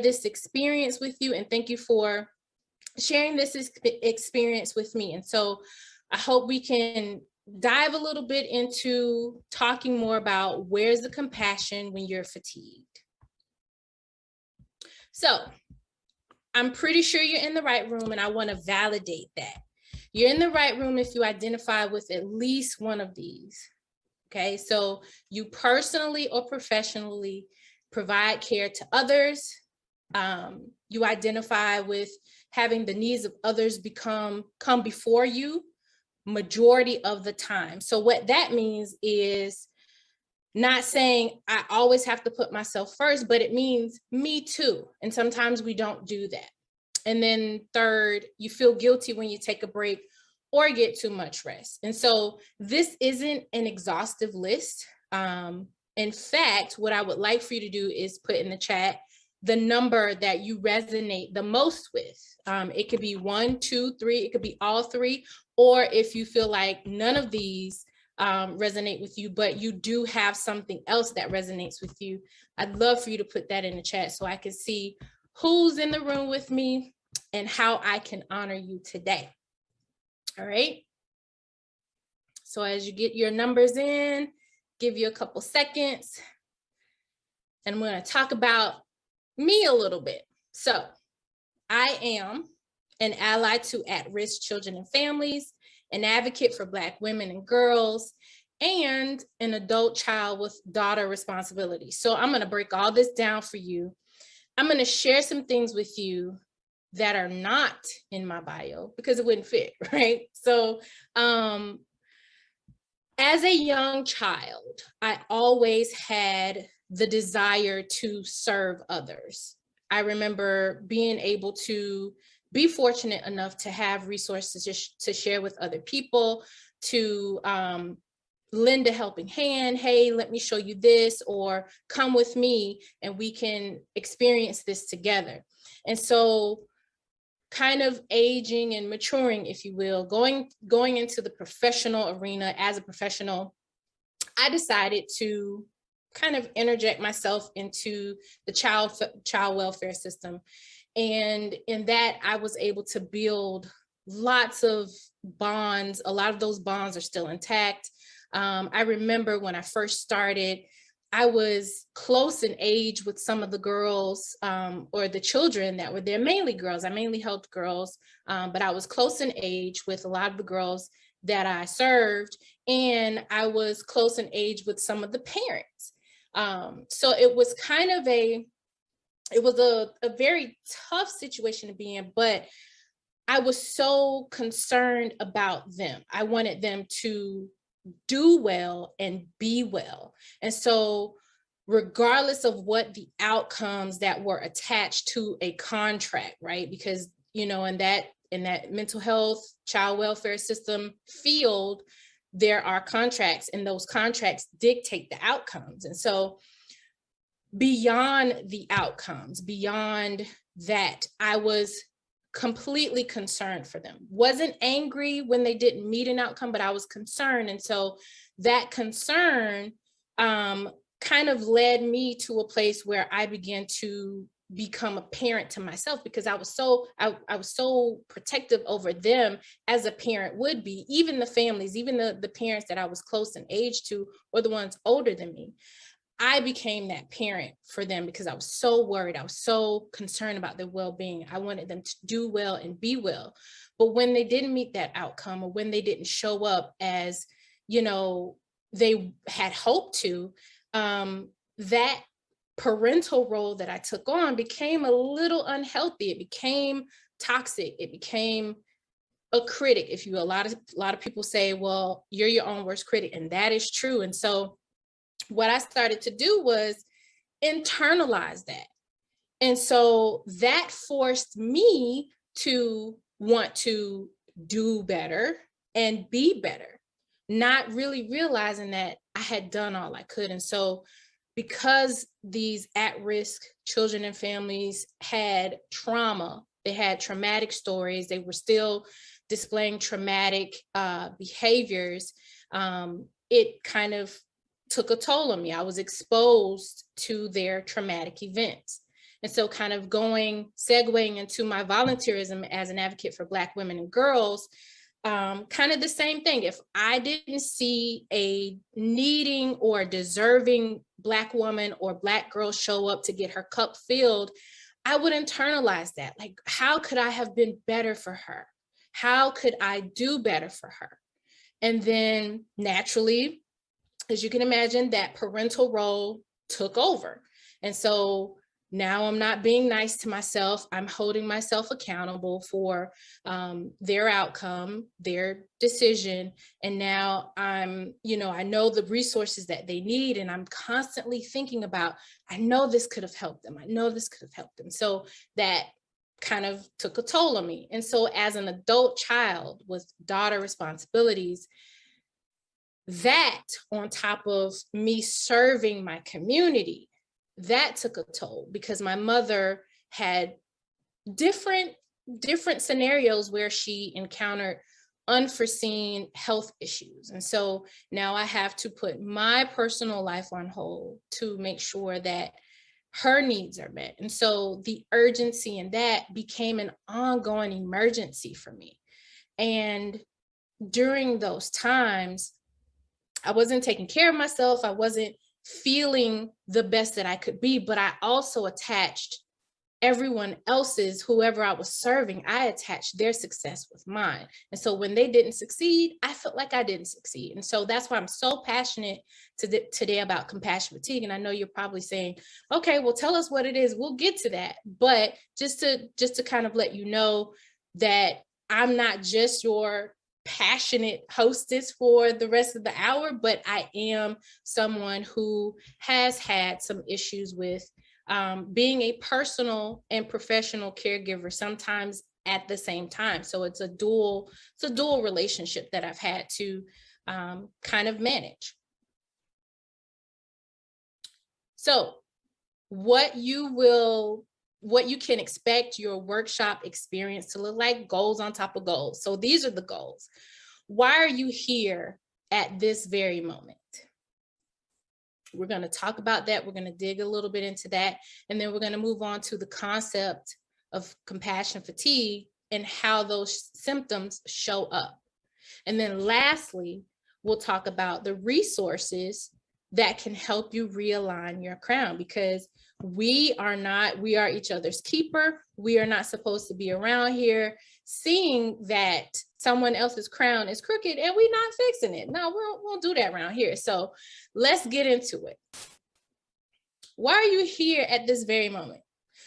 this experience with you, and thank you for sharing this experience with me. And so I hope we can dive a little bit into talking more about where's the compassion when you're fatigued. So I'm pretty sure you're in the right room, and I want to validate that. You're in the right room if you identify with at least one of these. Okay, so you personally or professionally provide care to others. You identify with having the needs of others come before you majority of the time. So what that means is not saying I always have to put myself first, but it means me too. And sometimes we don't do that. And then third, you feel guilty when you take a break or get too much rest. And so this isn't an exhaustive list. In fact, what I would like for you to do is put in the chat the number that you resonate the most with. It could be 1, 2, 3, it could be all three, or if you feel like none of these resonate with you, but you do have something else that resonates with you, I'd love for you to put that in the chat so I can see who's in the room with me and how I can honor you today. All right. So as you get your numbers in, give you a couple seconds, and I'm going to talk about me a little bit. So I am an ally to at-risk children and families, an advocate for Black women and girls, and an adult child with daughter responsibilities. So I'm going to break all this down for you. I'm going to share some things with you that are not in my bio because it wouldn't fit, right? So as a young child, I always had the desire to serve others. I remember being able to be fortunate enough to have resources to share with other people, to lend a helping hand. Hey, let me show you this, or come with me and we can experience this together. And so kind of aging and maturing, if you will, going into the professional arena as a professional, I decided to kind of interject myself into the child welfare system. And in that, I was able to build lots of bonds. A lot of those bonds are still intact. I remember when I first started, I was close in age with some of the girls or the children that were there, mainly girls. I mainly helped girls, but I was close in age with a lot of the girls that I served, and I was close in age with some of the parents. So it was kind of a very tough situation to be in, but I was so concerned about them. I wanted them to do well and be well. And so regardless of what the outcomes that were attached to a contract, right? Because, you know, in that mental health, child welfare system field, there are contracts, and those contracts dictate the outcomes. And so beyond the outcomes, beyond that, I was completely concerned for them. Wasn't angry when they didn't meet an outcome, but I was concerned. And so that concern kind of led me to a place where I began to become a parent to myself, because I was so protective over them, as a parent would be, even the families, even the parents that I was close in age to, or the ones older than me. I became that parent for them because I was so worried. I was so concerned about their well-being. I wanted them to do well and be well. But when they didn't meet that outcome, or when they didn't show up as, you know, they had hoped to, that parental role that I took on became a little unhealthy. It became toxic. It became a critic, if you will. A lot of people say, well, you're your own worst critic, and that is true. And so what I started to do was internalize that. And so that forced me to want to do better and be better, not really realizing that I had done all I could. And so because these at-risk children and families had trauma, they had traumatic stories, they were still displaying traumatic behaviors, it kind of took a toll on me. I was exposed to their traumatic events. And so kind of segueing into my volunteerism as an advocate for Black women and girls, kind of the same thing. If I didn't see a needing or deserving Black woman or Black girl show up to get her cup filled, I would internalize that. Like, how could I have been better for her? How could I do better for her? And then naturally, as you can imagine, that parental role took over. And so now I'm not being nice to myself. I'm holding myself accountable for their outcome, their decision. And now I know the resources that they need. And I'm constantly thinking about, I know this could have helped them. I know this could have helped them. So that kind of took a toll on me. And so as an adult child with daughter responsibilities, that on top of me serving my community, that took a toll, because my mother had different scenarios where she encountered unforeseen health issues. And so now I have to put my personal life on hold to make sure that her needs are met. And so the urgency in that became an ongoing emergency for me. And during those times, I wasn't taking care of myself. I wasn't feeling the best that I could be, but I also attached everyone else's, whoever I was serving, I attached their success with mine. And so when they didn't succeed, I felt like I didn't succeed. And so that's why I'm so passionate today about compassion fatigue. And I know you're probably saying, okay, well, tell us what it is. We'll get to that. But just to kind of let you know that I'm not just your passionate hostess for the rest of the hour, but I am someone who has had some issues with being a personal and professional caregiver, sometimes at the same time. So it's a dual relationship that I've had to kind of manage. So what you can expect your workshop experience to look like, goals on top of goals. So these are the goals. Why are you here at this very moment? We're going to talk about that. We're going to dig a little bit into that. And then we're going to move on to the concept of compassion fatigue and how those symptoms show up. And then lastly, we'll talk about the resources that can help you realign your crown, because we are each other's keeper. We are not supposed to be around here seeing that someone else's crown is crooked and we're not fixing it. No, we won't do that around here. So let's get into it. Why are you here at this very moment?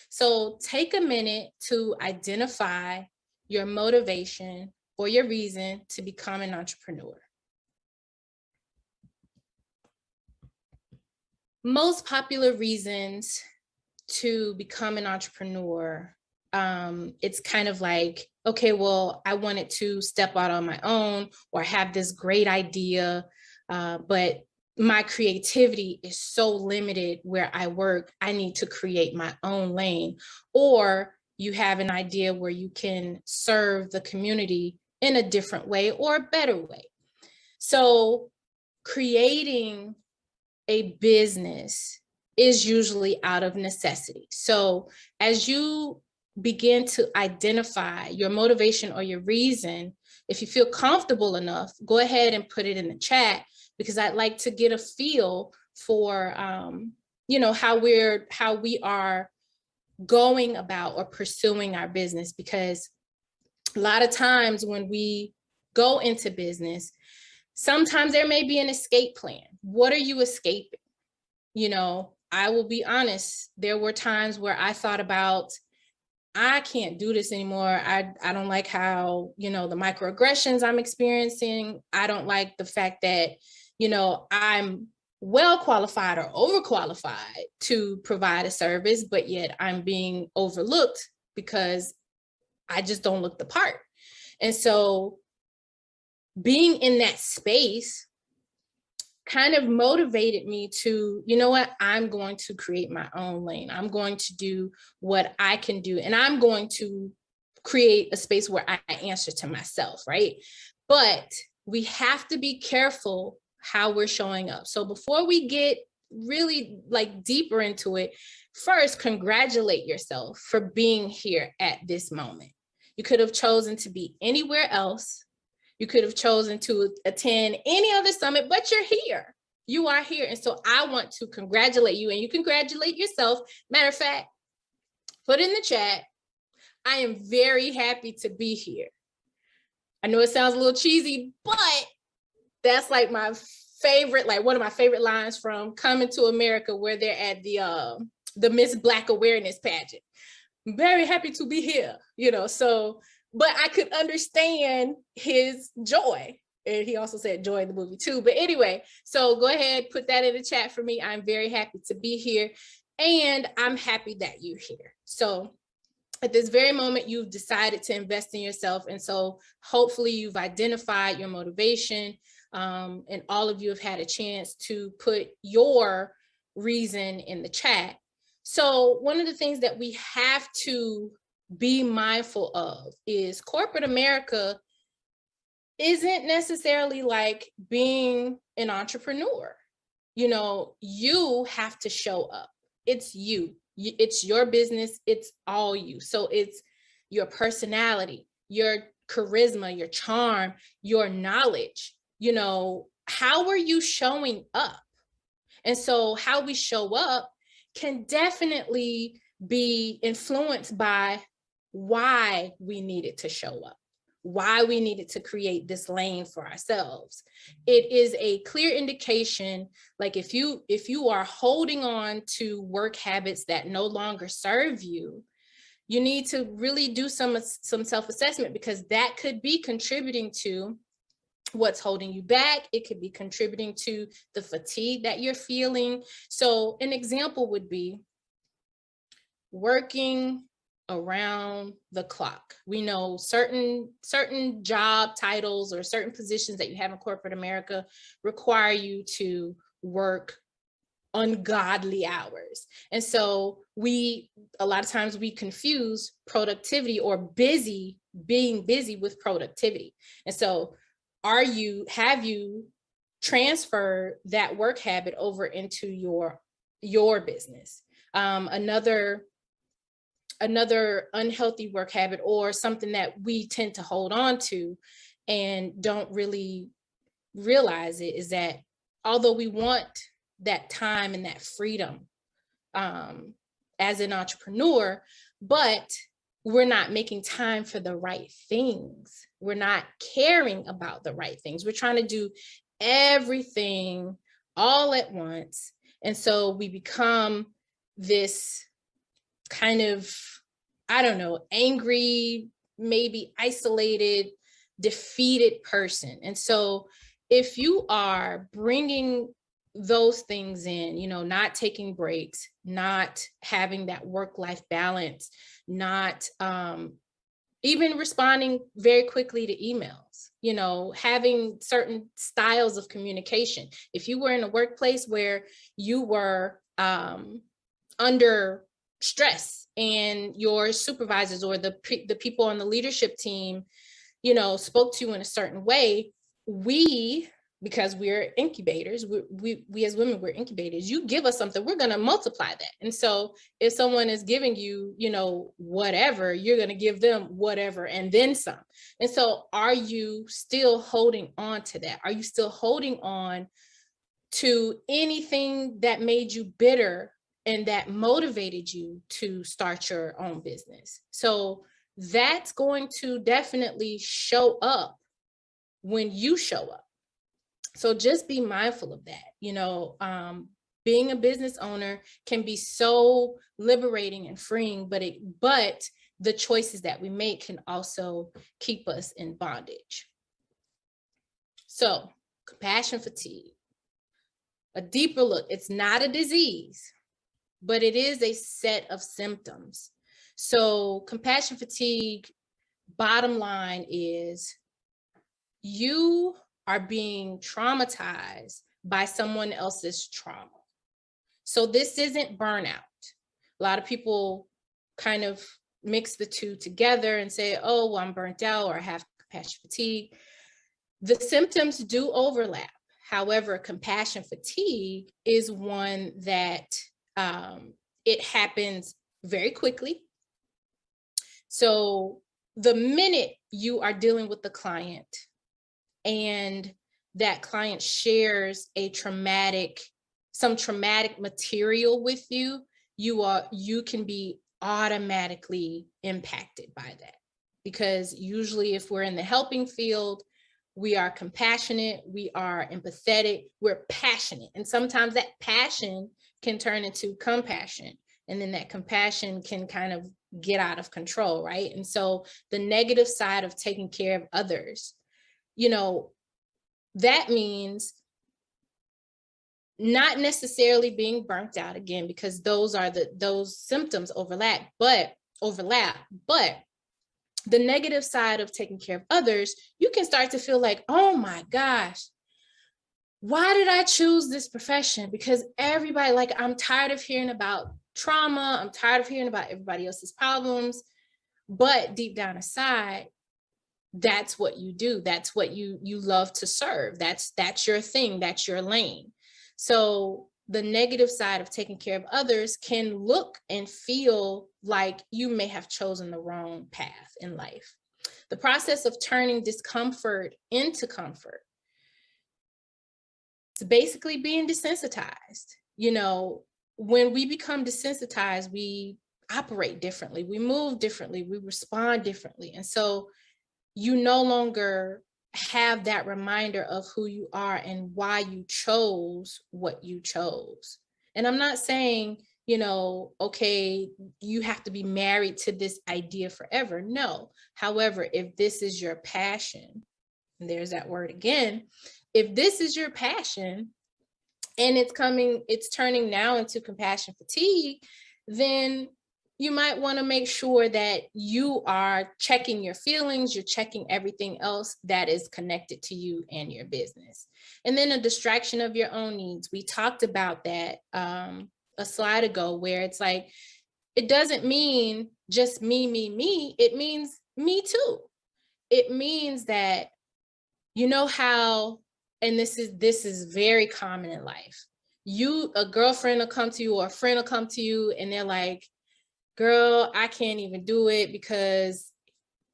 So take a minute to identify your motivation or your reason to become an entrepreneur. Most popular reasons to become an entrepreneur, it's kind of like, okay, well, I wanted to step out on my own, or have this great idea, but my creativity is so limited where I work, I need to create my own lane. Or you have an idea where you can serve the community in a different way or a better way. So creating a business is usually out of necessity. So as you begin to identify your motivation or your reason, if you feel comfortable enough, go ahead and put it in the chat, because I'd like to get a feel for how we are going about or pursuing our business. Because a lot of times when we go into business, sometimes there may be an escape plan. What are you escaping? I will be honest, there were times where I thought about, I can't do this anymore. I don't like how, the microaggressions I'm experiencing. I don't like the fact that, I'm well qualified or overqualified to provide a service, but yet I'm being overlooked because I just don't look the part. And so being in that space kind of motivated me to, I'm going to create my own lane. I'm going to do what I can do, and I'm going to create a space where I answer to myself, right? But we have to be careful how we're showing up. So before we get really like deeper into it, first, congratulate yourself for being here at this moment. You could have chosen to be anywhere else. You could have chosen to attend any other summit, but you're here. You are here. And so I want to congratulate you, and you congratulate yourself. Matter of fact, put in the chat, I am very happy to be here. I know it sounds a little cheesy, but that's like my favorite, like one of my favorite lines from Coming to America, where they're at the Miss Black Awareness pageant. I'm very happy to be here, you know, so, but I could understand his joy. And he also said joy in the movie too. But anyway, so go ahead, put that in the chat for me. I'm very happy to be here, and I'm happy that you're here. So at this very moment, you've decided to invest in yourself. And so hopefully you've identified your motivation, and all of you have had a chance to put your reason in the chat. So one of the things that we have to be mindful of is corporate America isn't necessarily like being an entrepreneur. You know, you have to show up. It's you. It's your business. It's all you. So it's your personality, your charisma, your charm, your knowledge. You know, how are you showing up? And so how we show up can definitely be influenced by why we needed to show up, why we needed to create this lane for ourselves. It is a clear indication, like if you are holding on to work habits that no longer serve you, you need to really do some self-assessment, because that could be contributing to what's holding you back. It could be contributing to the fatigue that you're feeling. So an example would be working around the clock. We know certain job titles or certain positions that you have in corporate America require you to work ungodly hours. And so a lot of times we confuse productivity or being busy with productivity. And so have you transferred that work habit over into your business? Another unhealthy work habit, or something that we tend to hold on to and don't really realize it, is that although we want that time and that freedom as an entrepreneur, but we're not making time for the right things. We're not caring about the right things. We're trying to do everything all at once. And so we become this kind of, I don't know, angry, maybe isolated, defeated person. And so if you are bringing those things in, you know, not taking breaks, not having that work-life balance, not even responding very quickly to emails, you know, having certain styles of communication. If you were in a workplace where you were under stress and your supervisors or the people on the leadership team, you know, spoke to you in a certain way, because we're incubators, we as women, we're incubators. You give us something, we're going to multiply that. And so if someone is giving you, you know, whatever, you're going to give them whatever and then some. And so are you still holding on to that? Are you still holding on to anything that made you bitter and that motivated you to start your own business? So that's going to definitely show up when you show up. So just be mindful of that. You know, being a business owner can be so liberating and freeing, but the choices that we make can also keep us in bondage. So compassion fatigue, a deeper look. It's not a disease, but it is a set of symptoms. So compassion fatigue, bottom line is, you are being traumatized by someone else's trauma. So this isn't burnout. A lot of people kind of mix the two together and say, oh, well, I'm burnt out or I have compassion fatigue. The symptoms do overlap. However, compassion fatigue is one that it happens very quickly. So the minute you are dealing with the client and that client shares some traumatic material with you, you can be automatically impacted by that. Because usually if we're in the helping field, we are compassionate, we are empathetic, we're passionate. And sometimes that passion can turn into compassion. And then that compassion can kind of get out of control, right? And so the negative side of taking care of others, that means not necessarily being burnt out again, because those symptoms overlap, but the negative side of taking care of others, you can start to feel like, oh my gosh, why did I choose this profession? Because everybody, like, I'm tired of hearing about trauma. I'm tired of hearing about everybody else's problems. But deep down inside, that's what you do. That's what you love to serve. That's your thing. That's your lane. So the negative side of taking care of others can look and feel like you may have chosen the wrong path in life. The process of turning discomfort into comfort, it's basically being desensitized. When we become desensitized, we operate differently, we move differently, we respond differently. And so you no longer have that reminder of who you are and why you chose what you chose. And I'm not saying, okay, you have to be married to this idea forever. No. However, if this is your passion, and there's that word again, if this is your passion and it's turning now into compassion fatigue, then you might want to make sure that you are checking your feelings, you're checking everything else that is connected to you and your business. And then a distraction of your own needs. We talked about that a slide ago, where it's like, it doesn't mean just me. It means me too. It means that, how, and this is very common in life. A girlfriend will come to you, or a friend will come to you, and they're like, girl, I can't even do it because,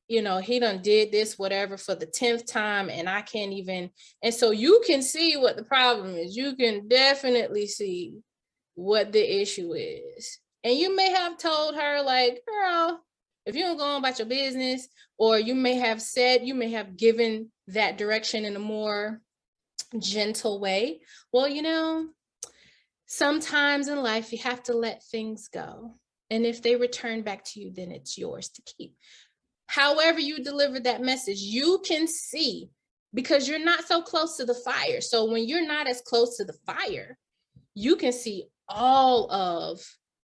he done did this, whatever, for the 10th time, and I can't even. And so you can see what the problem is. You can definitely see what the issue is. And you may have told her, like, girl, if you don't go on about your business, or you may have given that direction in a more gentle way. Well, sometimes in life you have to let things go. And if they return back to you, then it's yours to keep. However you deliver that message, you can see, because you're not so close to the fire. So when you're not as close to the fire, you can see all of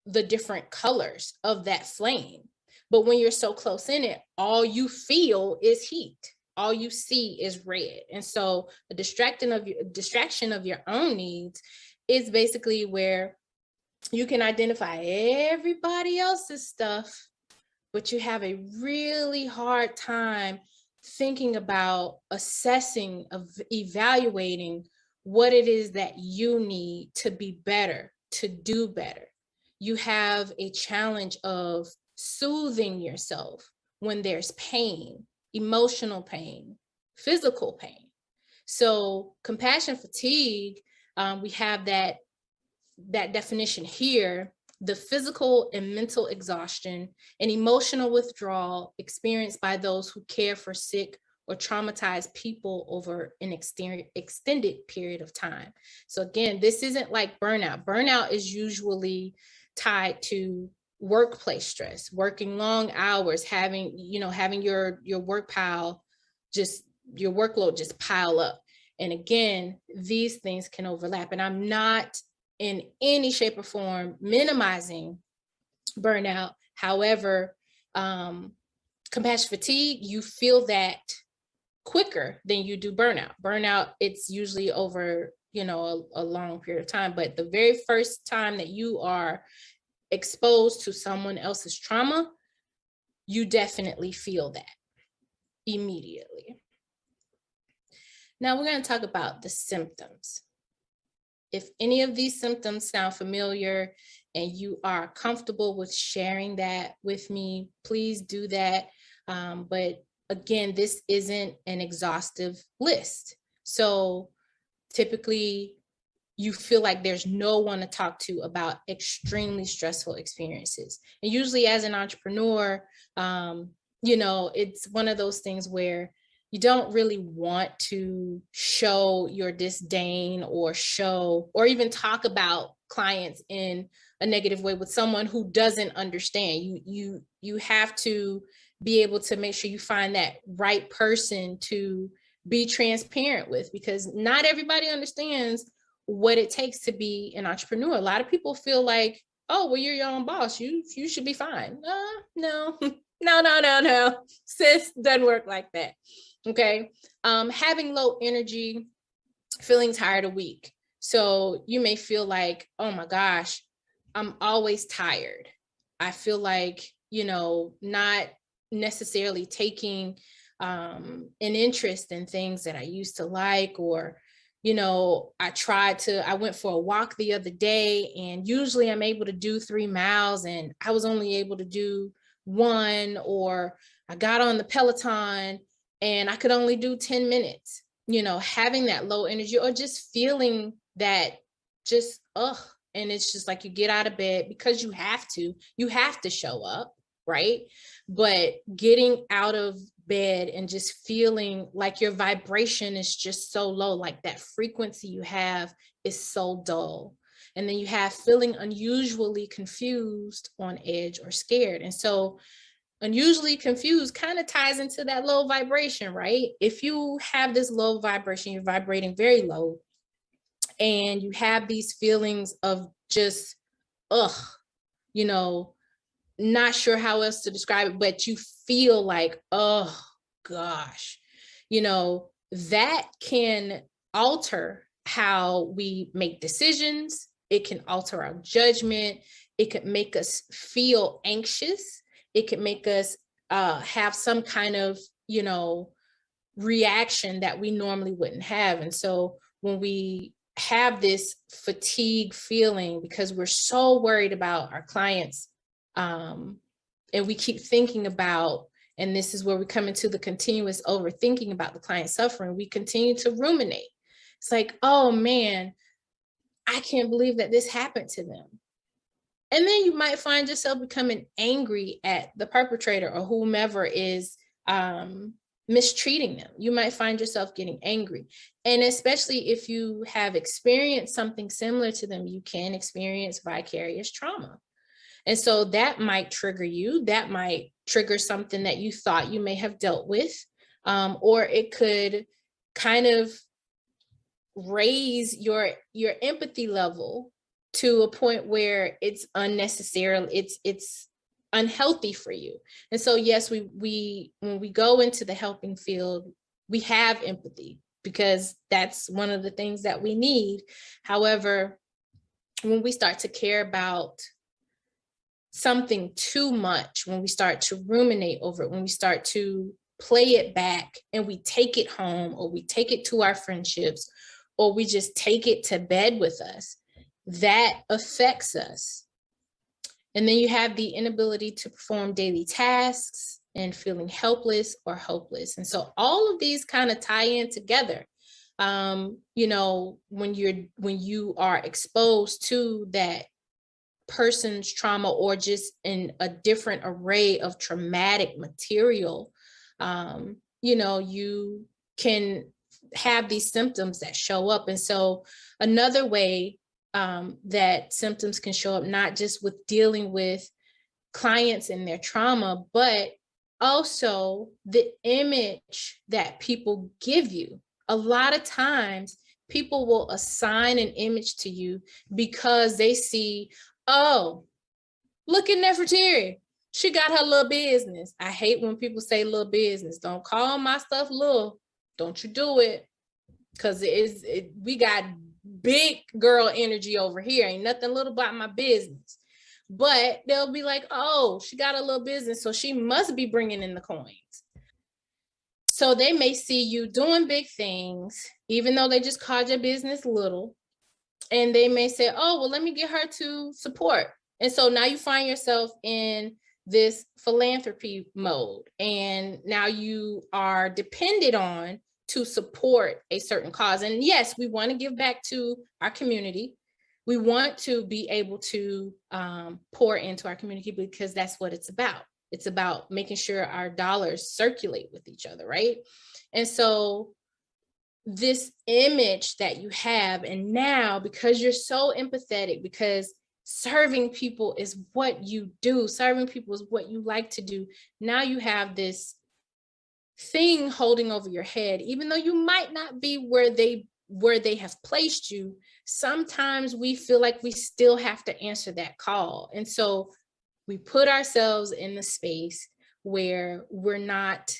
the different colors of that flame. But when you're so close in it, all you feel is heat. All you see is red. And so the distraction of your own needs is basically where you can identify everybody else's stuff, but you have a really hard time thinking about assessing, of evaluating what it is that you need to be better, to do better. You have a challenge of soothing yourself when there's pain, emotional pain, physical pain. So compassion fatigue, we have that definition here: the physical and mental exhaustion and emotional withdrawal experienced by those who care for sick or traumatized people over an extended period of time. So again, this isn't like burnout. Burnout is usually tied to workplace stress, working long hours, having your your workload just pile up. And again, these things can overlap. And I'm not in any shape or form minimizing burnout. However, compassion fatigue, you feel that quicker than you do burnout. Burnout, it's usually over, a long period of time. But the very first time that you are exposed to someone else's trauma, you definitely feel that immediately. Now we're going to talk about the symptoms. If any of these symptoms sound familiar and you are comfortable with sharing that with me, please do that. But again, this isn't an exhaustive list. So typically, you feel like there's no one to talk to about extremely stressful experiences. And usually as an entrepreneur, it's one of those things where you don't really want to show your disdain or even talk about clients in a negative way with someone who doesn't understand. You have to be able to make sure you find that right person to be transparent with, because not everybody understands what it takes to be an entrepreneur. A lot of people feel like, oh, well, you're your own boss. You should be fine. No, no. Sis, doesn't work like that. Okay. Having low energy, feeling tired or weak. So you may feel like, oh my gosh, I'm always tired. I feel like, not necessarily taking an interest in things that I used to like, or I went for a walk the other day, and usually I'm able to do 3 miles and I was only able to do 1, or I got on the Peloton and I could only do 10 minutes, having that low energy, or just feeling that and it's just like you get out of bed because you have to show up, right? But getting out of bed and just feeling like your vibration is just so low, like that frequency you have is so dull. And then you have feeling unusually confused, on edge, or scared. And so unusually confused kind of ties into that low vibration, right? If you have this low vibration, you're vibrating very low, and you have these feelings of just, not sure how else to describe it, but you feel like, oh gosh, that can alter how we make decisions. It can alter our judgment. It could make us feel anxious. It could make us have some kind of, reaction that we normally wouldn't have. And so when we have this fatigue feeling because we're so worried about our clients, and we keep thinking about, and this is where we come into the continuous overthinking about the client suffering, we continue to ruminate. It's like, oh man, I can't believe that this happened to them. And then you might find yourself becoming angry at the perpetrator or whomever is mistreating them. You might find yourself getting angry. And especially if you have experienced something similar to them, you can experience vicarious trauma. And so that might trigger you. That might trigger something that you thought you may have dealt with, or it could kind of raise your empathy level to a point where it's unnecessarily, it's unhealthy for you. And so yes, we when we go into the helping field, we have empathy because that's one of the things that we need. However, when we start to care about something too much, when we start to ruminate over it, when we start to play it back and we take it home, or we take it to our friendships, or we just take it to bed with us, that affects us. And then you have the inability to perform daily tasks and feeling helpless or hopeless. And so all of these kind of tie in together. When you are exposed to that person's trauma, or just in a different array of traumatic material, you can have these symptoms that show up. And so another way that symptoms can show up, not just with dealing with clients and their trauma, but also the image that people give you. A lot of times people will assign an image to you because they see, oh, look at Nefertari. She got her little business. I hate when people say little business. Don't call my stuff little. Don't you do it. Because we got big girl energy over here. Ain't nothing little about my business. But they'll be like, oh, she got a little business, so she must be bringing in the coins. So they may see you doing big things, even though they just called your business little. And they may say, oh, well, let me get her to support. And so now you find yourself in this philanthropy mode. And now you are dependent on to support a certain cause. And yes, we want to give back to our community. We want to be able to pour into our community because that's what it's about. It's about making sure our dollars circulate with each other, right? And so this image that you have, and now because you're so empathetic, because serving people is what you do, serving people is what you like to do, now you have this thing holding over your head, even though you might not be where they have placed you. Sometimes we feel like we still have to answer that call. And so we put ourselves in the space where we're not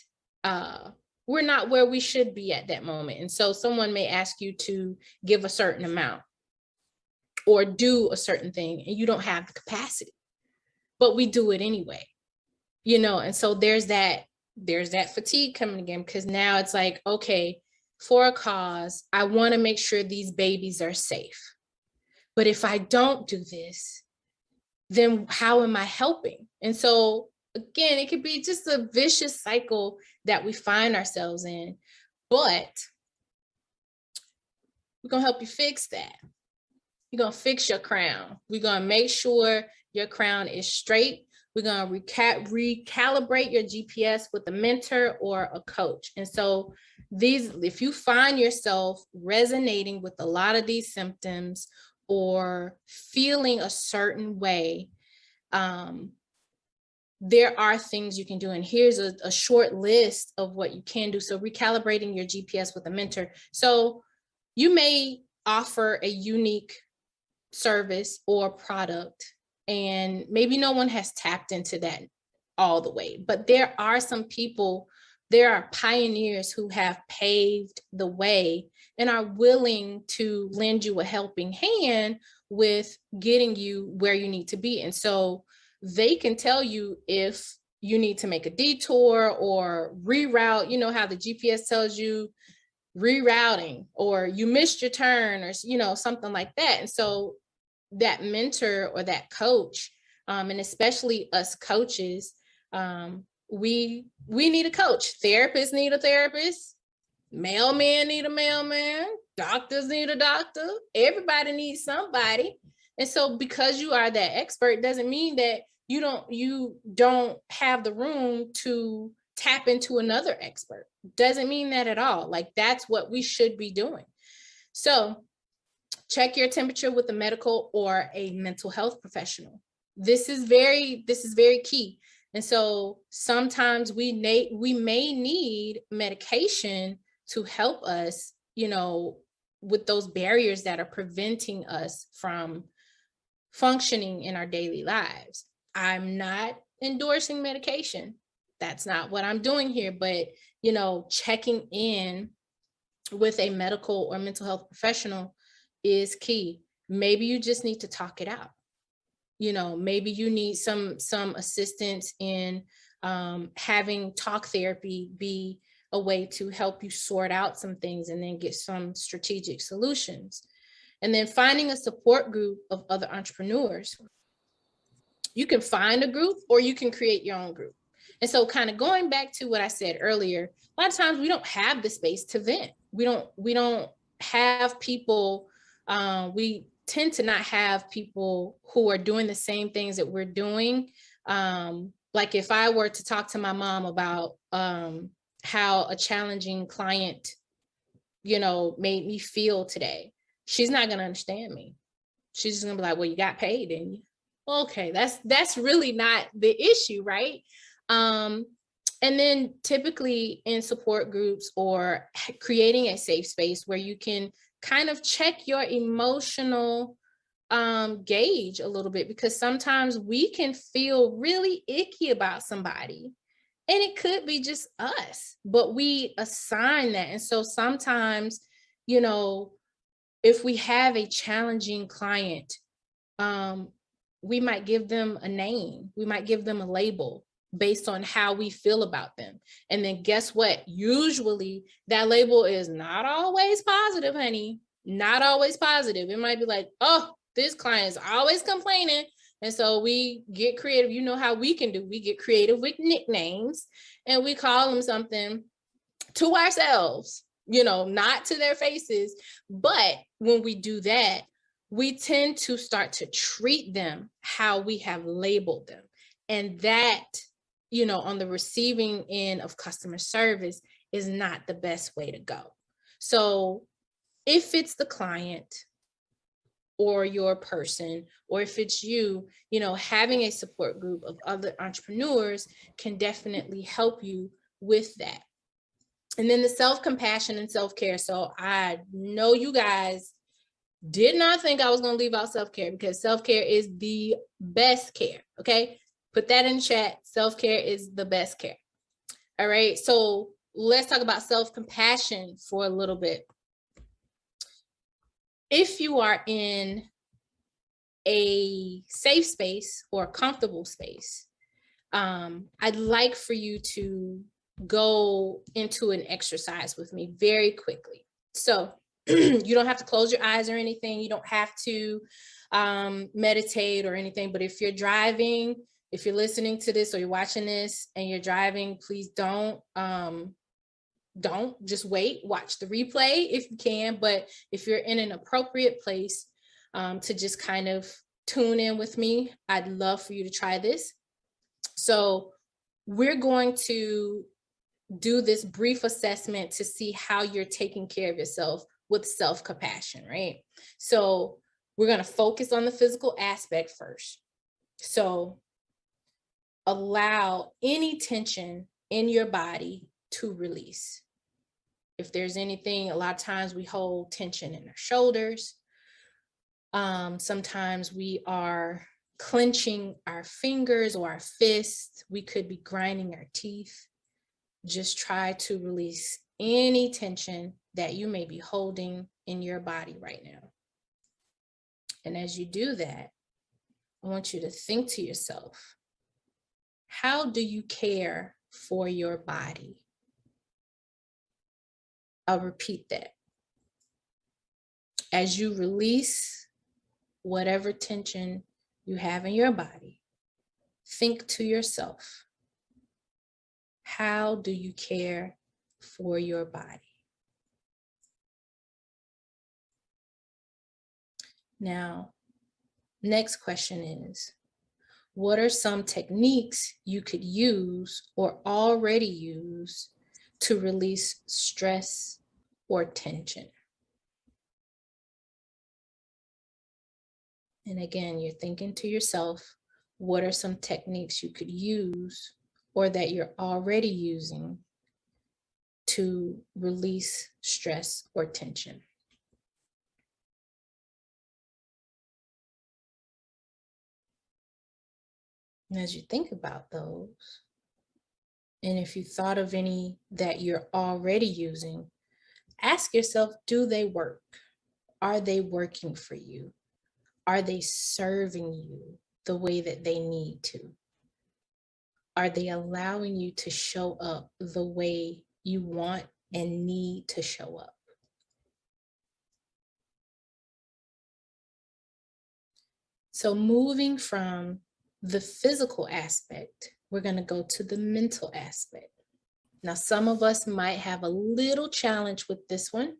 where we should be at that moment. And so someone may ask you to give a certain amount or do a certain thing, and you don't have the capacity, but we do it anyway, and so there's that fatigue coming again, because now it's like, okay, for a cause, I want to make sure these babies are safe. But if I don't do this, then how am I helping? And so again, it could be just a vicious cycle that we find ourselves in, but we're going to help you fix that. You're going to fix your crown. We're going to make sure your crown is straight. We're going to recalibrate your GPS with a mentor or a coach. And so if you find yourself resonating with a lot of these symptoms or feeling a certain way, there are things you can do. And here's a short list of what you can do. So recalibrating your GPS with a mentor. So you may offer a unique service or product, and maybe no one has tapped into that all the way, but there are some people, there are pioneers who have paved the way and are willing to lend you a helping hand with getting you where you need to be. And so they can tell you if you need to make a detour or reroute, how the GPS tells you rerouting, or you missed your turn, or something like that. And so that mentor or that coach, and especially us coaches, we need a coach. Therapists need a therapist. Mailmen need a mailman. Doctors need a doctor. Everybody needs somebody. And so because you are that expert doesn't mean that you don't have the room to tap into another expert. Doesn't mean that at all. Like, that's what we should be doing. So check your temperature with a medical or a mental health professional. This is very key. And so sometimes we may need medication to help us, with those barriers that are preventing us from functioning in our daily lives. I'm not endorsing medication. That's not what I'm doing here, but, checking in with a medical or mental health professional is key. Maybe you just need to talk it out. Maybe you need some assistance in having talk therapy be a way to help you sort out some things and then get some strategic solutions. And then finding a support group of other entrepreneurs. You can find a group or you can create your own group. And so kind of going back to what I said earlier, a lot of times we don't have the space to vent. We don't have people, we tend to not have people who are doing the same things that we're doing. Like if I were to talk to my mom about how a challenging client, made me feel today, she's not going to understand me. She's just gonna be like, well, you got paid, didn't you? Okay, that's really not the issue, right? And then typically in support groups or creating a safe space where you can kind of check your emotional gauge a little bit, because sometimes we can feel really icky about somebody and it could be just us, but we assign that. And so sometimes, if we have a challenging client, we might give them a name, we might give them a label. based on how we feel about them. And then guess what? Usually that label is not always positive, honey. Not always positive. It might be like, oh, this client is always complaining. And so we get creative. You know how we can do. We get creative with nicknames and we call them something to ourselves, you know, not to their faces. But when we do that, we tend to start to treat them how we have labeled them. And that, you know, on the receiving end of customer service is not the best way to go. So if it's the client or your person, or if it's you, you know, having a support group of other entrepreneurs can definitely help you with that. And then the self-compassion and self-care. So I know you guys did not think I was going to leave out self-care, because self-care is the best care. Okay. Put that in chat. Self-care is the best care. All right. So let's talk about self-compassion for a little bit. If you are in a safe space or a comfortable space, I'd like for you to go into an exercise with me very quickly. So you don't have to close your eyes or anything. You don't have to meditate or anything. But if you're driving, if you're listening to this or you're watching this and you're driving, please don't just wait, watch the replay if you can. But if you're in an appropriate place to just kind of tune in with me, I'd love for you to try this. So we're going to do this brief assessment to see how you're taking care of yourself with self-compassion, right? So we're going to focus on the physical aspect first. So allow any tension in your body to release. If there's anything, a lot of times we hold tension in our shoulders. Sometimes we are clenching our fingers or our fists. We could be grinding our teeth. Just try to release any tension that you may be holding in your body right now. And as you do that, I want you to think to yourself, how do you care for your body? I'll repeat that. As you release whatever tension you have in your body, think to yourself, how do you care for your body? Now, next question is, what are some techniques you could use or already use to release stress or tension? And again, you're thinking to yourself, what are some techniques you could use or that you're already using to release stress or tension? And as you think about those, and if you thought of any that you're already using, ask yourself, do they work? Are they working for you? Are they serving you the way that they need to? Are they allowing you to show up the way you want and need to show up? So moving from the physical aspect, we're going to go to the mental aspect. Now, some of us might have a little challenge with this one,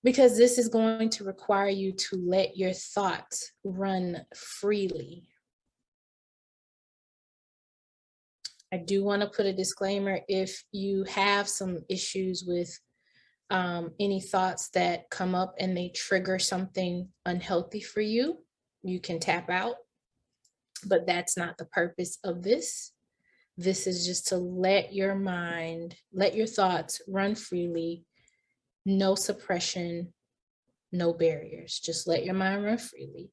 because this is going to require you to let your thoughts run freely. I do want to put a disclaimer: if you have some issues with any thoughts that come up and they trigger something unhealthy for you, you can tap out. But that's not the purpose of this. This is just to let your mind, let your thoughts run freely. No suppression, no barriers. Just let your mind run freely.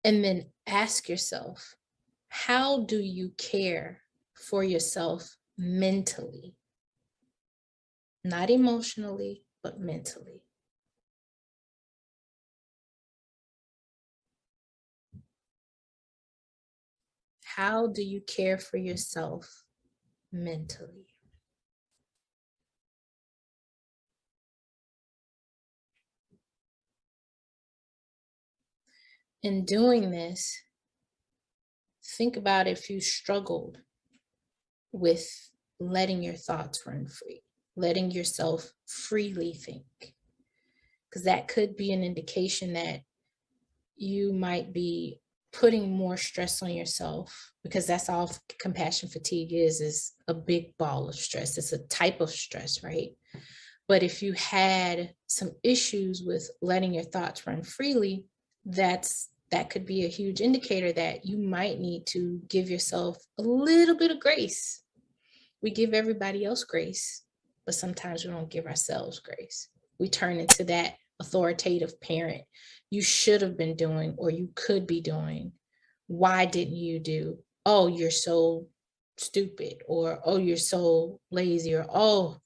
And then ask yourself, how do you care for yourself mentally? Not emotionally, but mentally. how do you care for yourself mentally? In doing this, think about if you struggled with letting your thoughts run free, letting yourself freely think, because that could be an indication that you might be putting more stress on yourself, because that's all compassion fatigue is a big ball of stress. It's a type of stress, right? But if you had some issues with letting your thoughts run freely, that could be a huge indicator that you might need to give yourself a little bit of grace. We give everybody else grace, but sometimes we don't give ourselves grace. We turn into that authoritative parent. You should have been doing, or you could be doing. Why didn't you do? Oh, you're so stupid, or oh, you're so lazy, or oh,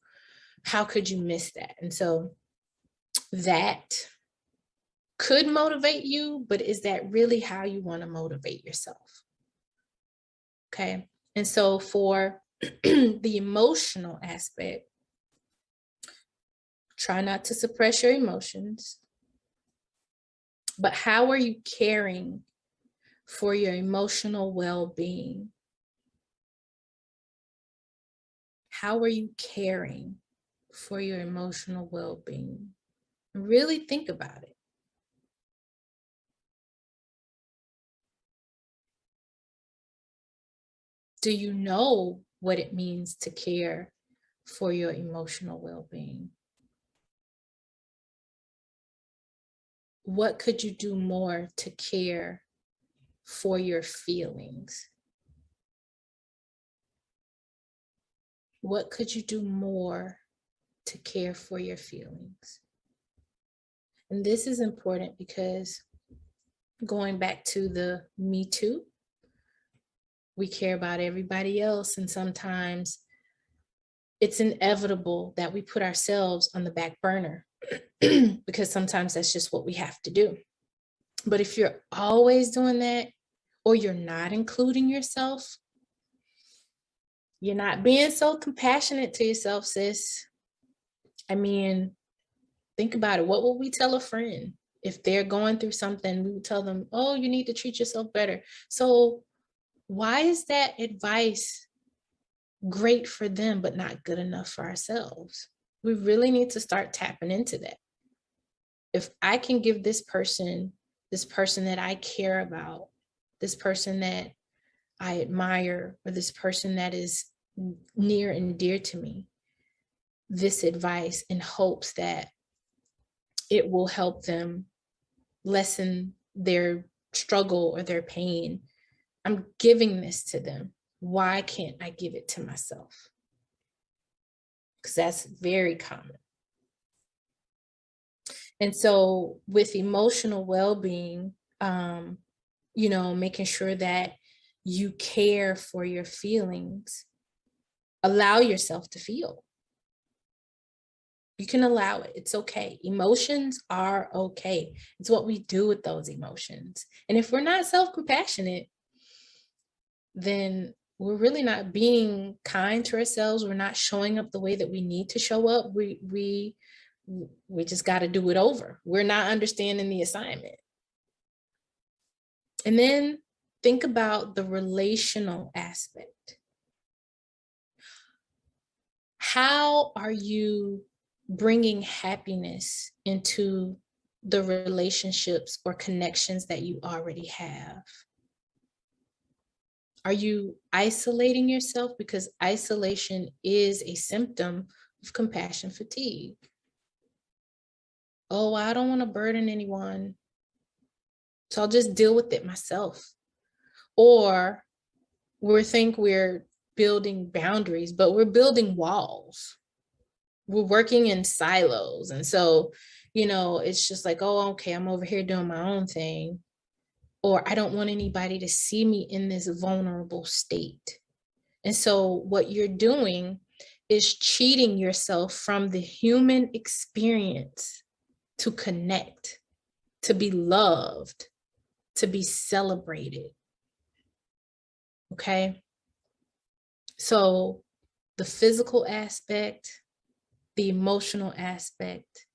how could you miss that? And so that could motivate you, but is that really how you want to motivate yourself? Okay. And so for the emotional aspect, try not to suppress your emotions, but how are you caring for your emotional well-being? How are you caring for your emotional well-being? Really think about it. Do you know what it means to care for your emotional well-being? What could you do more to care for your feelings? What could you do more to care for your feelings? And this is important because going back to the Me Too, we care about everybody else, and sometimes it's inevitable that we put ourselves on the back burner because sometimes that's just what we have to do. But if you're always doing that, or you're not including yourself, you're not being so compassionate to yourself, sis. I mean, think about it. What would we tell a friend if they're going through something? We would tell them, oh, you need to treat yourself better. So why is that advice great for them, but not good enough for ourselves? We really need to start tapping into that. If I can give this person that I care about, this person that I admire, or this person that is near and dear to me, this advice in hopes that it will help them lessen their struggle or their pain, I'm giving this to them. Why can't I give it to myself? Because that's very common. And so with emotional well-being, making sure that you care for your feelings, allow yourself to feel. You can allow it. It's okay. Emotions are okay. It's what we do with those emotions. And if we're not self-compassionate, then we're really not being kind to ourselves. We're not showing up the way that we need to show up. We just got to do it over. We're not understanding the assignment. And then think about the relational aspect. How are you bringing happiness into the relationships or connections that you already have? Are you isolating yourself? Because isolation is a symptom of compassion fatigue. Oh, I don't want to burden anyone, so I'll just deal with it myself. Or we think we're building boundaries, but we're building walls. We're working in silos. And so, it's just like, oh, okay, I'm over here doing my own thing. Or I don't want anybody to see me in this vulnerable state. And so what you're doing is cheating yourself from the human experience to connect, to be loved, to be celebrated. Okay. So the physical aspect, the emotional aspect,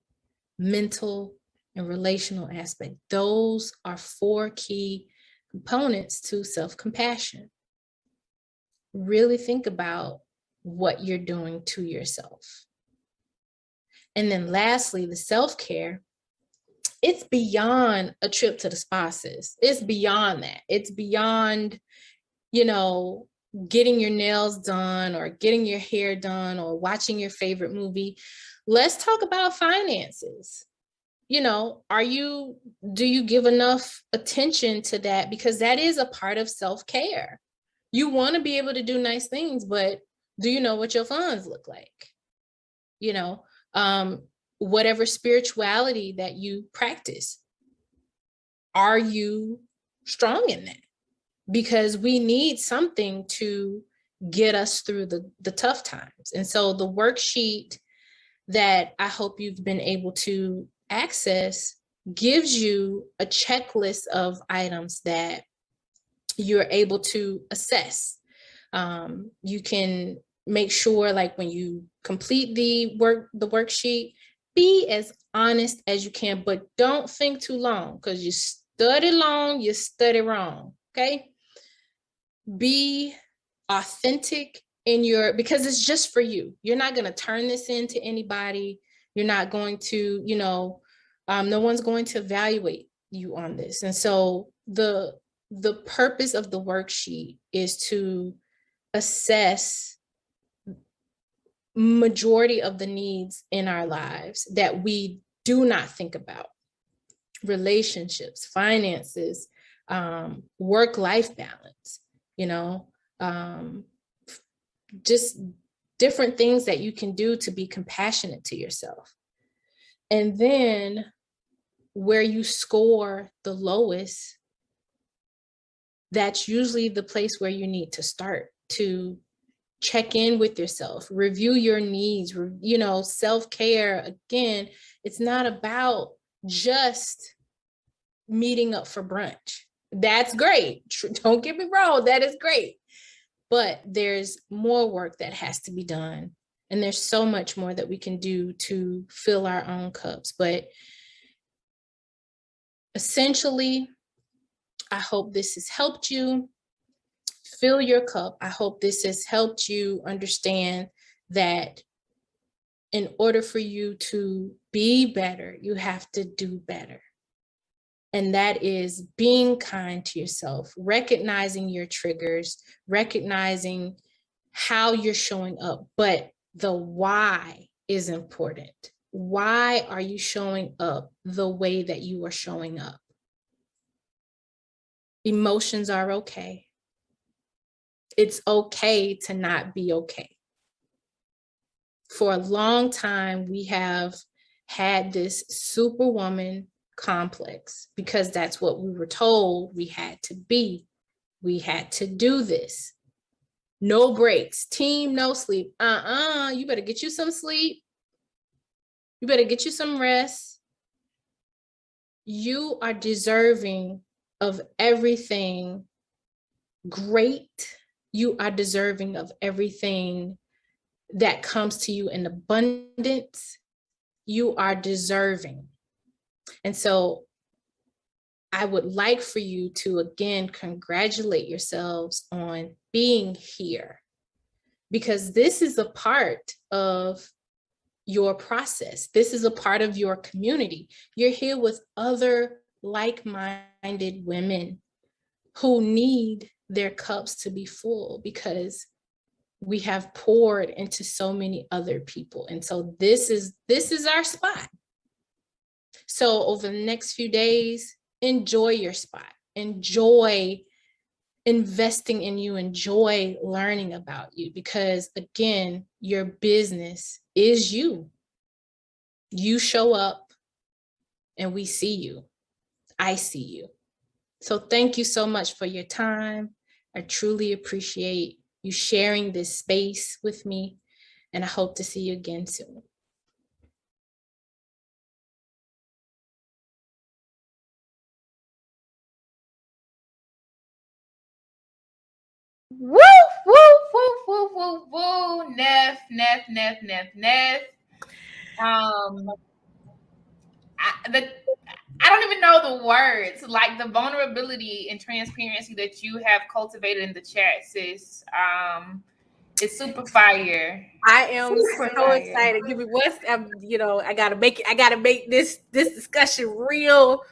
mental and relational aspect, those are 4 key components to self-compassion. Really think about what you're doing to yourself. And then lastly, the self-care, it's beyond a trip to the spa, sis. It's beyond that. It's beyond, you know, getting your nails done or getting your hair done or watching your favorite movie. Let's talk about finances. You know, do you give enough attention to that? Because that is a part of self-care. You want to be able to do nice things, but do you know what your funds look like? You know, um, whatever spirituality that you practice, are you strong in that? Because we need something to get us through the tough times. And so the worksheet that I hope you've been able to access gives you a checklist of items that you're able to assess. You can make sure, like when you complete the worksheet, be as honest as you can, but don't think too long, because you study long, you study wrong. Okay. Be authentic in your, because it's just for you. You're not going to turn this into anybody. You're not going to, no one's going to evaluate you on this. And so the purpose of the worksheet is to assess majority of the needs in our lives that we do not think about: relationships, finances, work-life balance, you know, just different things that you can do to be compassionate to yourself. And then where you score the lowest, that's usually the place where you need to start to check in with yourself, review your needs, self-care. Again, it's not about just meeting up for brunch. That's great. Don't get me wrong, that is great. But there's more work that has to be done. And there's so much more that we can do to fill our own cups. But essentially, I hope this has helped you fill your cup. I hope this has helped you understand that in order for you to be better, you have to do better. And that is being kind to yourself, recognizing your triggers, recognizing how you're showing up. But the why is important. Why are you showing up the way that you are showing up? Emotions are okay. It's okay to not be okay. For a long time, we have had this superwoman complex because that's what we were told we had to be. We had to do this. No breaks, team, no sleep. You better get you some sleep. You better get you some rest. You are deserving of everything great. You are deserving of everything that comes to you in abundance. You are deserving. And so I would like for you to, again, congratulate yourselves on being here, because this is a part of your process. This is a part of your community. You're here with other like-minded women who need their cups to be full, because we have poured into so many other people. And so this is our spot. So over the next few days, enjoy your spot. Enjoy investing in you. Enjoy learning about you, because again, your business is you. You show up and we see you. I see you. So thank you so much for your time. I truly appreciate you sharing this space with me, and I hope to see you again soon. Woo, woo, woo, woo, woo, woo. Neff. I don't even know the words. Like the vulnerability and transparency that you have cultivated in the chat, sis. It's super fire. I am Super so fire. excited. Give me what's I gotta make this discussion real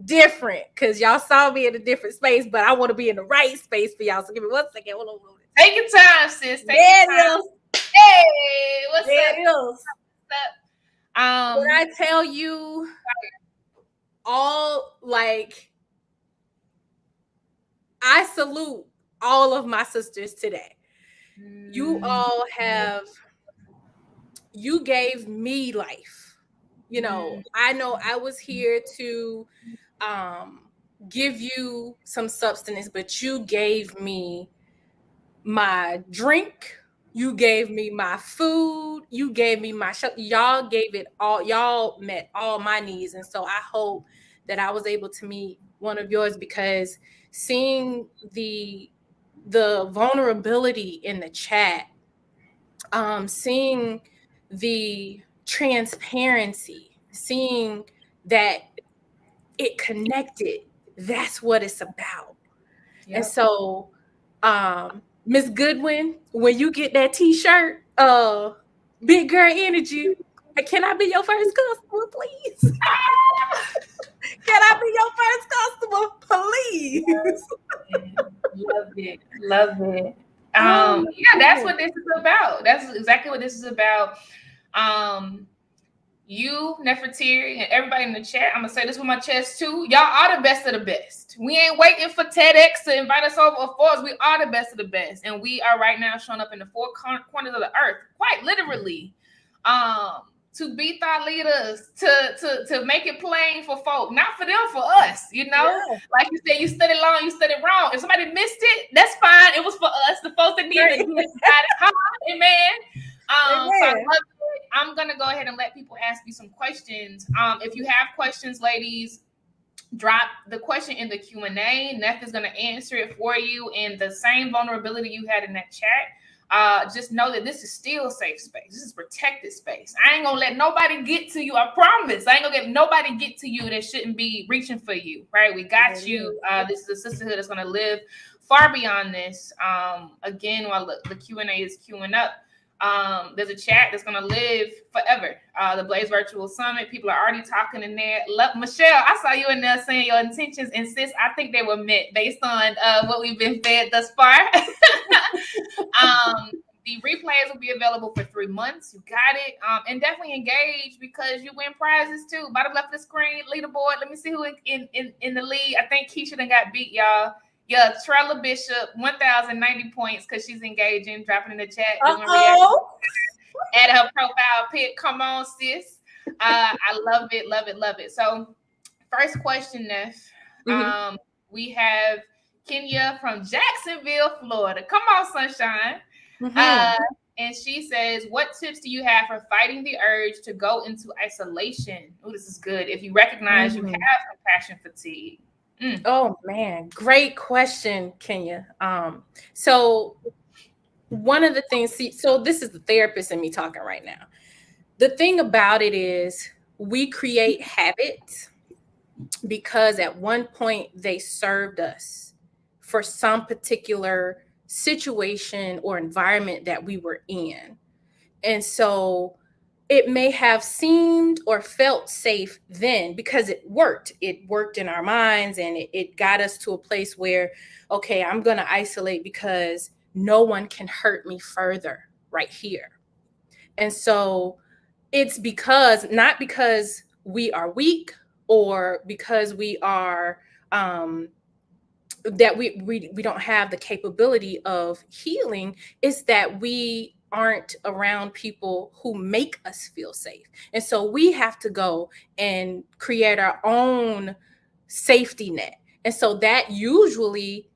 different, because y'all saw me in a different space, but I want to be in the right space for y'all. So give me 1 second. Hold on. Take your time, sis. Take There your time. it is. Hey, what's There up? it is. What's up? When I tell you all, like, I salute all of my sisters today. You all you gave me life. You know I was here to give you some substance, but you gave me my drink, you gave me my food, you gave me my shelter. Y'all gave it all. Y'all met all my needs, and so I hope that I was able to meet one of yours, because seeing the vulnerability in the chat, seeing the transparency, seeing that it connected, that's what it's about. Yep. And so Miss Goodwin, when you get that t-shirt, Big Girl Energy, can I be your first customer, please? Can I be your first customer, please? Love it. Yeah, that's what this is about. That's exactly what this is about. You, Nefertiri, and everybody in the chat, I'm gonna say this with my chest too. Y'all are the best of the best. We ain't waiting for TEDx to invite us over. Of course, we are the best of the best, and we are right now showing up in the four corners of the earth, quite literally, to be thought leaders, to make it plain for folk, not for them, for us. You know, like you said, you studied long, you studied wrong. If somebody missed it, that's fine. It was for us, the folks that needed to get it. Amen. So I love it. I'm gonna go ahead and let people ask you some questions. If you have questions, ladies, drop the question in the Q&A. Neff is gonna answer it for you in the same vulnerability you had in that chat. Just know that this is still safe space. This is protected space. I ain't gonna let nobody get to you. I promise. I ain't gonna let nobody get to you that shouldn't be reaching for you. Right? We got you. This is a sisterhood that's gonna live far beyond this. Again, while the Q&A is queuing up, there's a chat that's going to live forever. The Blaze Virtual Summit. People are already talking in there. Michelle, I saw you in there saying your intentions, and sis, I think they were met based on what we've been fed thus far. The replays will be available for 3 months. You got it. And definitely engage, because you win prizes too. Bottom left of the screen, leaderboard. Let me see who in the lead. I think Keisha done got beat, y'all. Yeah, Trella Bishop, 1,090 points because she's engaging, dropping in the chat, doing reaction. Add her profile pic. Come on, sis. I love it, love it, love it. So, first question, Neff. We have Kenya from Jacksonville, Florida. Come on, sunshine. And she says, what tips do you have for fighting the urge to go into isolation? Oh, this is good. If you recognize you have compassion fatigue. Oh man, great question, Kenya. So one of the things, so this is the therapist in me talking right now. The thing about it is we create habits because at one point they served us for some particular situation or environment that we were in. And so it may have seemed or felt safe then because it worked. It worked in our minds, and it got us to a place where, okay, I'm going to isolate because no one can hurt me further right here. And so it's not because we are weak or because we are, that we don't have the capability of healing. It's that we aren't around people who make us feel safe. And so we have to go and create our own safety net. And so that usually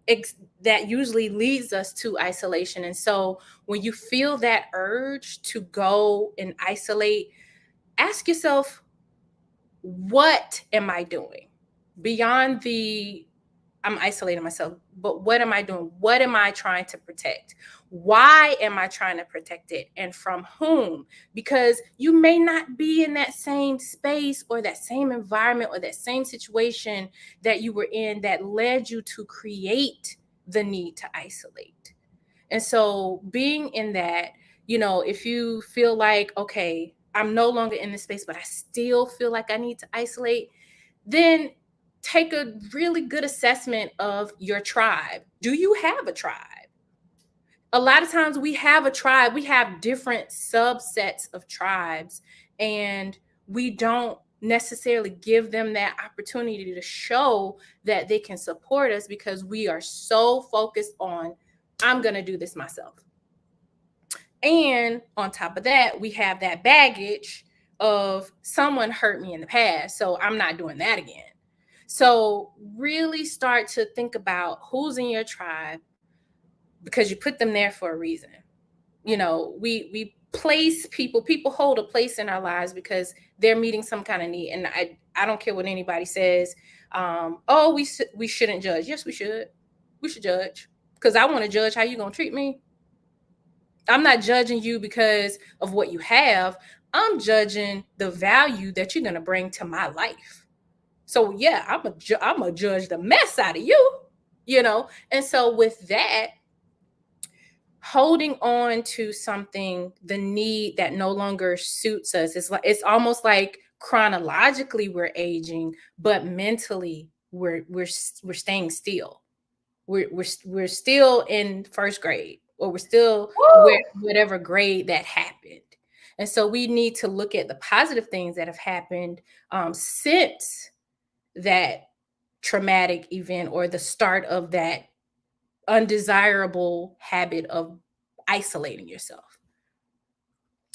leads us to isolation. And so when you feel that urge to go and isolate, ask yourself, what am I doing beyond the I'm isolating myself, but what am I doing? What am I trying to protect? Why am I trying to protect it? And from whom? Because you may not be in that same space or that same environment or that same situation that you were in that led you to create the need to isolate. And so being in that, if you feel like, okay, I'm no longer in this space, but I still feel like I need to isolate, then take a really good assessment of your tribe. Do you have a tribe? A lot of times we have a tribe, we have different subsets of tribes, and we don't necessarily give them that opportunity to show that they can support us because we are so focused on, I'm going to do this myself. And on top of that, we have that baggage of someone hurt me in the past, so I'm not doing that again. So really start to think about who's in your tribe, because you put them there for a reason. We place people hold a place in our lives because they're meeting some kind of need. And I don't care what anybody says. We shouldn't judge. Yes, we should. We should judge, because I want to judge how you're going to treat me. I'm not judging you because of what you have. I'm judging the value that you're going to bring to my life. So yeah, I'm a judge the mess out of you, And so with that, holding on to something, the need that no longer suits us, it's almost like chronologically we're aging, but mentally we're staying still. We're still in first grade, or we're still whatever grade that happened. And so we need to look at the positive things that have happened since that traumatic event or the start of that undesirable habit of isolating yourself.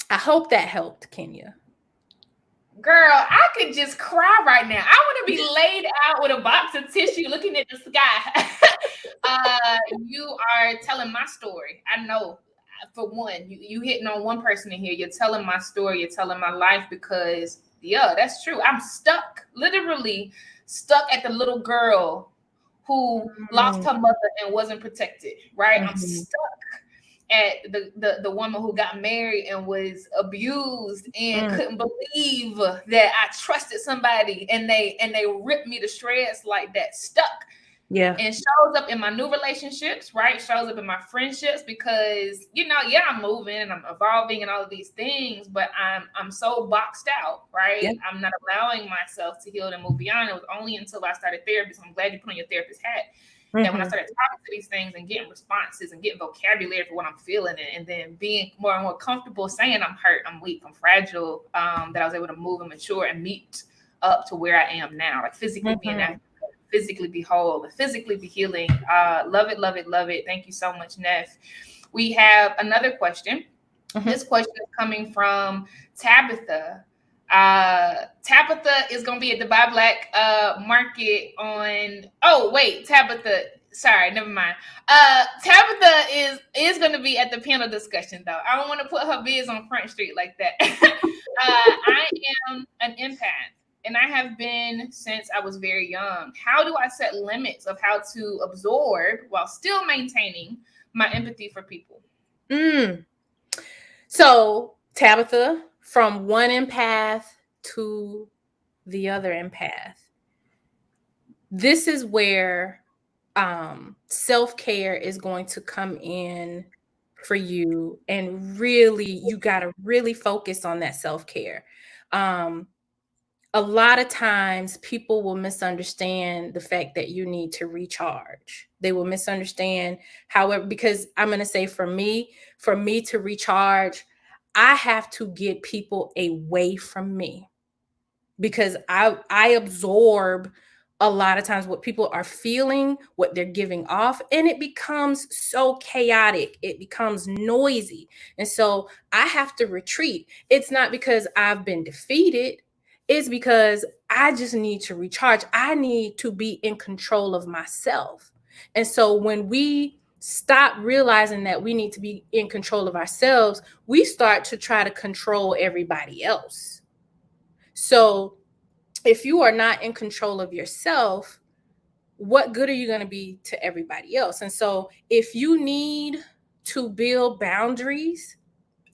I hope that helped, Kenya. Girl, I could just cry right now. I want to be laid out with a box of tissue looking at the sky. You are telling my story. I know, for one, you hitting on one person in here. You're telling my story. You're telling my life, because, yeah, that's true. I'm stuck, literally stuck at the little girl who lost her mother and wasn't protected, right? I'm stuck at the woman who got married and was abused and couldn't believe that I trusted somebody and they ripped me to shreds like that. Stuck. Yeah. And shows up in my new relationships, right? Shows up in my friendships, because, I'm moving and I'm evolving and all of these things, but I'm so boxed out, right? Yeah. I'm not allowing myself to heal and move beyond. It was only until I started therapy. So I'm glad you put on your therapist hat. That when I started talking to these things and getting responses and getting vocabulary for what I'm feeling, and then being more and more comfortable saying I'm hurt, I'm weak, I'm fragile, that I was able to move and mature and meet up to where I am now, like physically being active, physically be whole, physically be healing. Love it, love it, love it. Thank you so much, Neff. We have another question. This question is coming from Tabitha. Tabitha is going to be at the Buy Black market on, Tabitha, sorry, never mind. Tabitha is going to be at the panel discussion, though. I don't want to put her biz on Front Street like that. I am an empath, and I have been since I was very young. How do I set limits of how to absorb while still maintaining my empathy for people? So, Tabitha, from one empath to the other empath, this is where self-care is going to come in for you, and really you got to really focus on that self-care. A lot of times people will misunderstand the fact that you need to recharge. They will misunderstand, however, because I'm going to say for me to recharge, I have to get people away from me, because I absorb a lot of times what people are feeling, what they're giving off, and it becomes so chaotic. It becomes noisy. And so I have to retreat. It's not because I've been defeated. It's because I just need to recharge. I need to be in control of myself. And so when we stop realizing that we need to be in control of ourselves, we start to try to control everybody else. So if you are not in control of yourself, what good are you going to be to everybody else? And so if you need to build boundaries,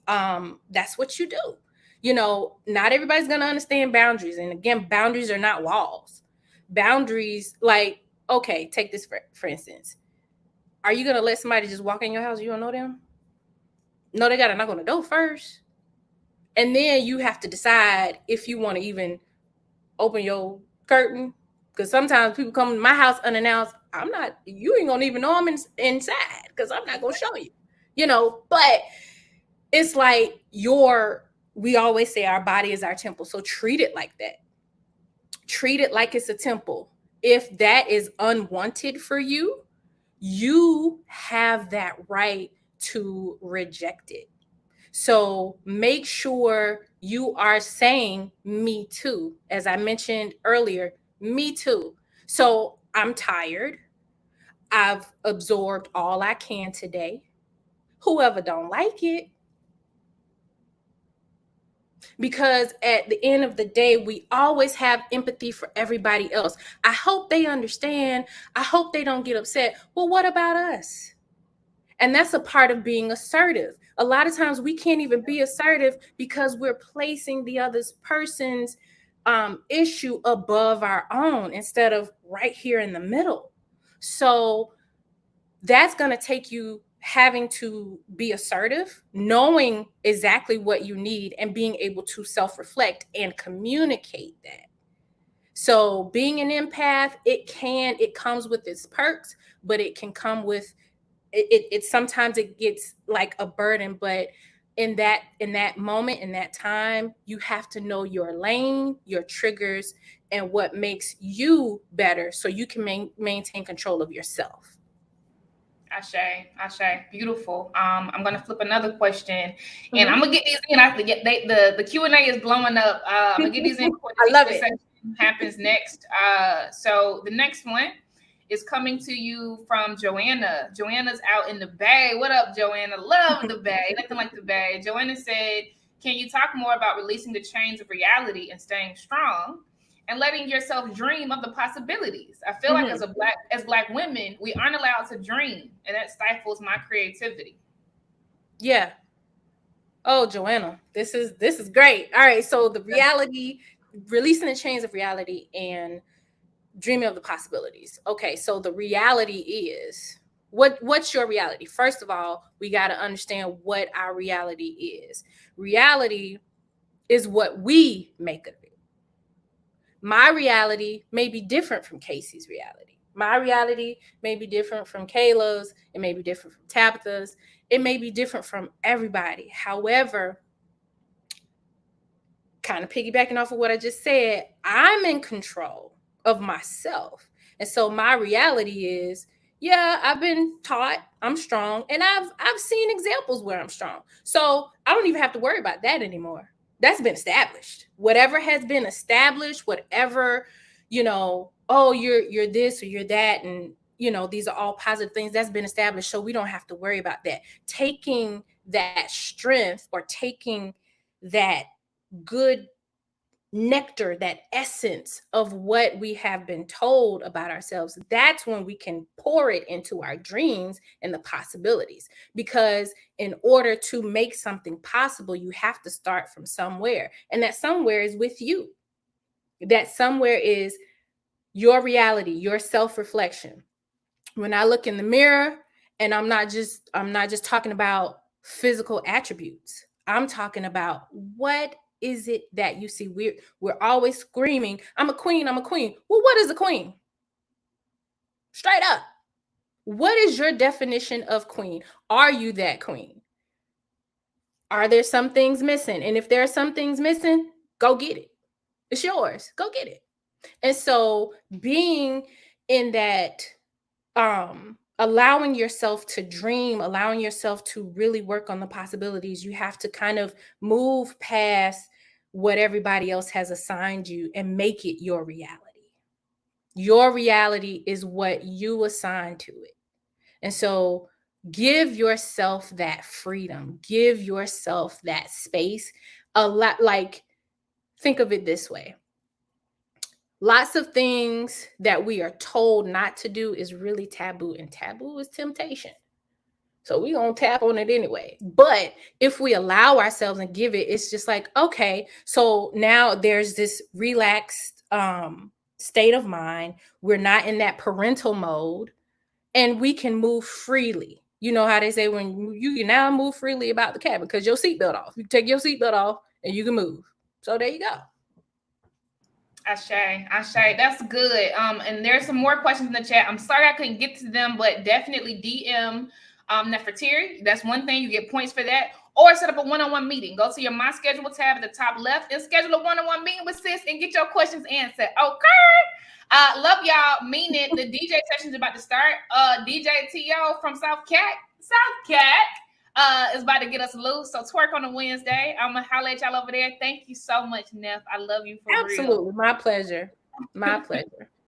that's what you do. You know, not everybody's going to understand boundaries. And again, boundaries are not walls. Boundaries, like, okay, take this for instance. Are you going to let somebody just walk in your house? You don't know them? No, they got to knock on the door first. And then you have to decide if you want to even open your curtain. Because sometimes people come to my house unannounced. You ain't going to even know I'm inside because I'm not going to show you, you know, but it's like we always say our body is our temple. So treat it like that. Treat it like it's a temple. If that is unwanted for you, you have that right to reject it. So make sure you are saying me too. As I mentioned earlier, me too. So I'm tired. I've absorbed all I can today. Whoever don't like it, because at the end of the day, we always have empathy for everybody else. I hope they understand. I hope they don't get upset. Well, what about us? And that's a part of being assertive. A lot of times we can't even be assertive because we're placing the other person's issue above our own instead of right here in the middle. So that's going to take you having to be assertive, knowing exactly what you need and being able to self-reflect and communicate that. So being an empath, it comes with its perks, but it can come with it sometimes it gets like a burden. But in that moment, in that time, you have to know your lane, your triggers, and what makes you better so you can maintain control of yourself. Ashe, beautiful. I'm gonna flip another question, and I'm gonna get these in. I get the Q&A is blowing up. I'm gonna get these in before the section happens next. So the next one is coming to you from Joanna. Joanna's out in the Bay. What up, Joanna? Love the Bay. Nothing like the Bay. Joanna said, "Can you talk more about releasing the chains of reality and staying strong?" And letting yourself dream of the possibilities. I feel like as black women, we aren't allowed to dream, and that stifles my creativity. Yeah. Oh, Joanna, this is great. All right. So the reality, releasing the chains of reality and dreaming of the possibilities. Okay. So the reality is what's your reality? First of all, we got to understand what our reality is. Reality is what we make of it. My reality may be different from Casey's reality. My reality may be different from Kayla's. It may be different from Tabitha's. It may be different from everybody. However, kind of piggybacking off of what I just said, I'm in control of myself. And so my reality is, yeah, I've been taught I'm strong, and I've seen examples where I'm strong. So I don't even have to worry about that anymore. That's been established. Whatever has been established, whatever, oh, you're this or you're that, and these are all positive things that's been established. So we don't have to worry about that. Taking that strength or taking that good nectar, that essence of what we have been told about ourselves, that's when we can pour it into our dreams and the possibilities. Because in order to make something possible, you have to start from somewhere. And that somewhere is with you. That somewhere is your reality, your self-reflection. When I look in the mirror, and I'm not just talking about physical attributes. I'm talking about what is it that you see? We're always screaming, I'm a queen, I'm a queen. Well, what is a queen? Straight up. What is your definition of queen? Are you that queen? Are there some things missing? And if there are some things missing, go get it. It's yours. Go get it. And so being in that, allowing yourself to dream, allowing yourself to really work on the possibilities, you have to kind of move past what everybody else has assigned you and make it your reality. Your reality is what you assign to it. And so give yourself that freedom, give yourself that space. A lot, like, think of it this way. lots of things that we are told not to do is really taboo, and taboo is temptation. So we gonna tap on it anyway. But if we allow ourselves and give it, it's just like, okay, so now there's this relaxed state of mind. We're not in that parental mode, and we can move freely. You know how they say when you can now move freely about the cabin because your seatbelt off. You take your seatbelt off and you can move. So there you go. Ashay, that's good. And there's some more questions in the chat. I'm sorry I couldn't get to them, but definitely DM Nefertiri. That's one thing, you get points for that. Or set up a one-on-one meeting. Go to your My Schedule tab at the top left and schedule a one-on-one meeting with sis and get your questions answered. Okay. Love y'all. Mean it. The DJ session is about to start. DJ T.O. from South Cat is about to get us loose. So twerk on a Wednesday. I'm gonna holler at y'all over there. Thank you so much, Neff. I love you for real. Absolutely. My pleasure. My pleasure.